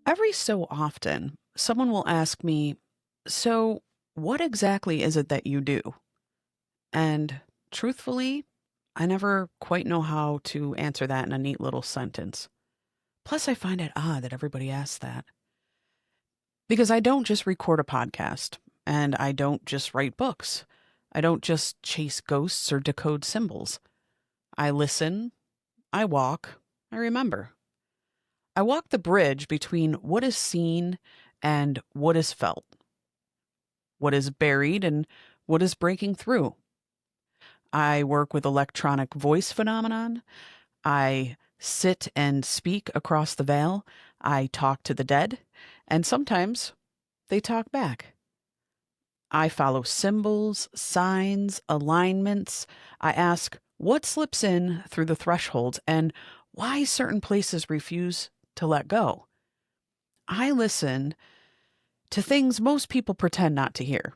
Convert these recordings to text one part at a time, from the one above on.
Every so often, someone will ask me, "So, what exactly is it that you do?" And truthfully, I never quite know how to answer that in a neat little sentence. Plus, I find it odd that everybody asks that. Because I don't just record a podcast, and I don't just write books. I don't just chase ghosts or decode symbols. I listen, I walk, I remember. I walk the bridge between what is seen and what is felt, what is buried and what is breaking through. I work with electronic voice phenomenon. I sit and speak across the veil. I talk to the dead, and sometimes they talk back. I follow symbols, signs, alignments. I ask what slips in through the thresholds and why certain places refuse to let go. I listen to things most people pretend not to hear.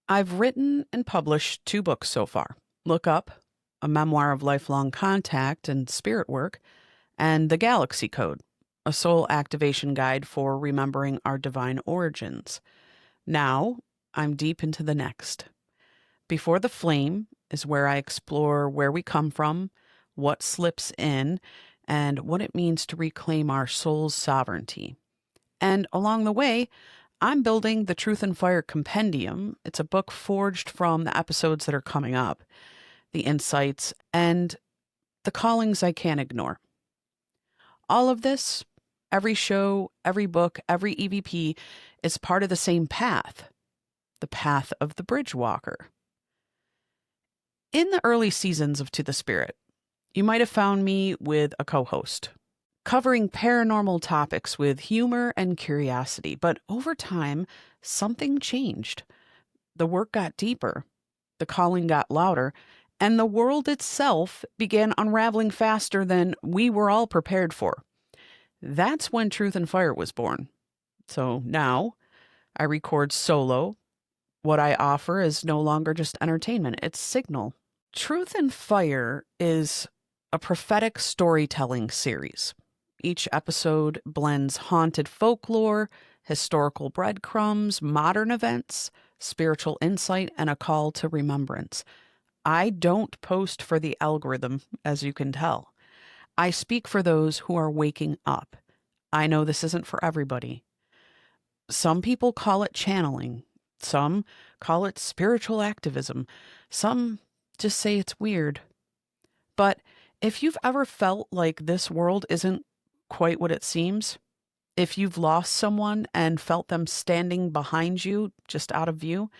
I've written and published 2 books so far. Look Up, a memoir of lifelong contact and spirit work, and The Galaxy Code, a soul activation guide for remembering our divine origins. Now, I'm deep into the next. Before the Flame is where I explore where we come from, what slips in, and what it means to reclaim our soul's sovereignty. And along the way, I'm building the Truth and Fire Compendium. It's a book forged from the episodes that are coming up, the insights, and the callings I can't ignore. All of this, every show, every book, every EVP, is part of the same path, the path of the bridge walker. In the early seasons of To the Spirit, you might have found me with a co-host, covering paranormal topics with humor and curiosity. But over time, something changed. The work got deeper, the calling got louder, and the world itself began unraveling faster than we were all prepared for. That's when Truth and Fire was born. So now I record solo. What I offer is no longer just entertainment, it's signal. Truth and Fire is a prophetic storytelling series. Each episode blends haunted folklore, historical breadcrumbs, modern events, spiritual insight, and a call to remembrance. I don't post for the algorithm, as you can tell. I speak for those who are waking up. I know this isn't for everybody. Some people call it channeling. Some call it spiritual activism. Some just say it's weird. But if you've ever felt like this world isn't quite what it seems, if you've lost someone and felt them standing behind you, just out of view,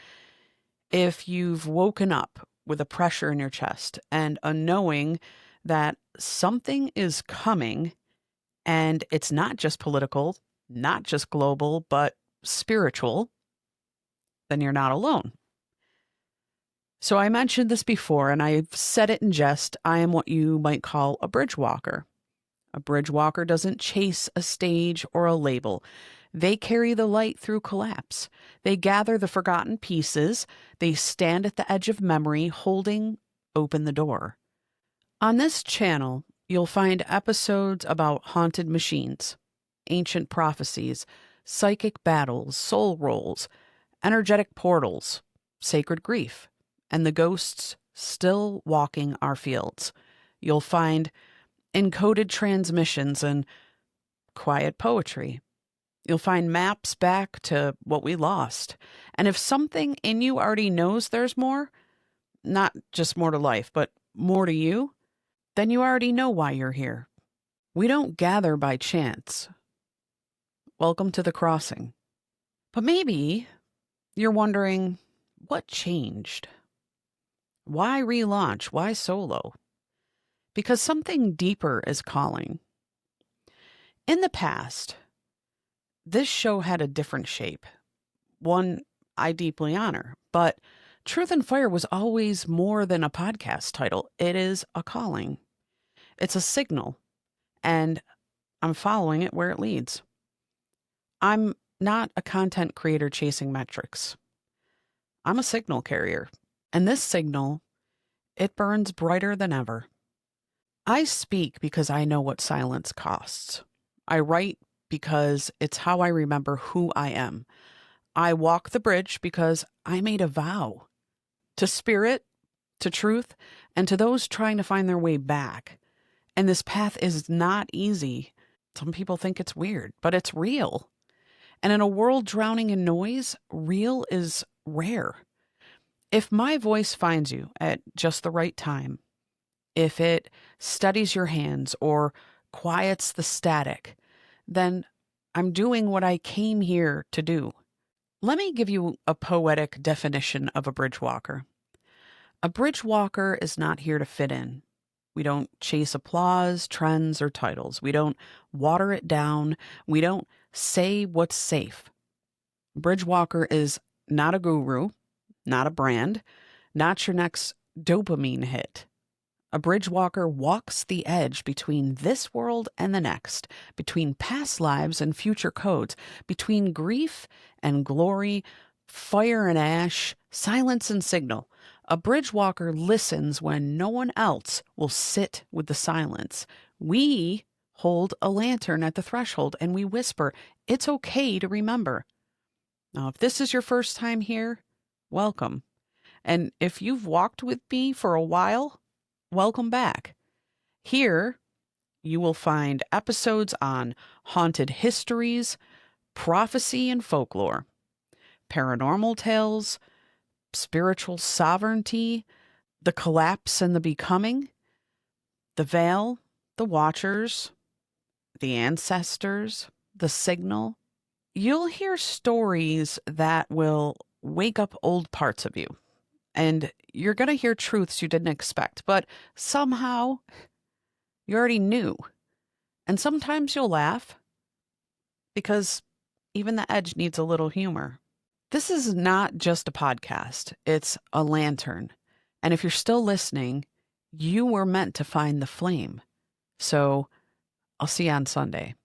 if you've woken up with a pressure in your chest and a knowing that something is coming and it's not just political, not just global, but spiritual, then you're not alone. So I mentioned this before, and I've said it in jest. I am what you might call a bridge walker. A bridge walker doesn't chase a stage or a label. They carry the light through collapse. They gather the forgotten pieces. They stand at the edge of memory, holding open the door. On this channel, you'll find episodes about haunted machines, ancient prophecies, psychic battles, soul rolls, energetic portals, sacred grief, and the ghosts still walking our fields. You'll find encoded transmissions and quiet poetry. You'll find maps back to what we lost. And if something in you already knows there's more, not just more to life, but more to you, then you already know why you're here. We don't gather by chance. Welcome to the crossing. But maybe you're wondering, what changed? Why relaunch? Why solo? Because something deeper is calling. In the past, this show had a different shape, one I deeply honor, but Truth and Fire was always more than a podcast title. It is a calling. It's a signal, and I'm following it where it leads. I'm not a content creator chasing metrics. I'm a signal carrier, and this signal, it burns brighter than ever. I speak because I know what silence costs. I write because it's how I remember who I am. I walk the bridge because I made a vow to spirit, to truth, and to those trying to find their way back. And this path is not easy. Some people think it's weird, but it's real. And in a world drowning in noise, real is rare. If my voice finds you at just the right time, if it steadies your hands or quiets the static, then I'm doing what I came here to do. Let me give you a poetic definition of a bridge walker. A bridge walker is not here to fit in. We don't chase applause, trends, or titles. We don't water it down. We don't say what's safe. Bridge walker is not a guru, not a brand, not your next dopamine hit. A bridge walker walks the edge between this world and the next, between past lives and future codes, between grief and glory, fire and ash, silence and signal. A bridge walker listens when no one else will sit with the silence. We hold a lantern at the threshold and we whisper, "It's okay to remember." Now, if this is your first time here, welcome. And if you've walked with me for a while, welcome back. Here, you will find episodes on haunted histories, prophecy and folklore, paranormal tales, spiritual sovereignty, the collapse and the becoming, the veil, the watchers, the ancestors, the signal. You'll hear stories that will wake up old parts of you. And you're going to hear truths you didn't expect, but somehow you already knew. And sometimes you'll laugh because even the edge needs a little humor. This is not just a podcast, it's a lantern. And if you're still listening, you were meant to find the flame. So I'll see you on Sunday.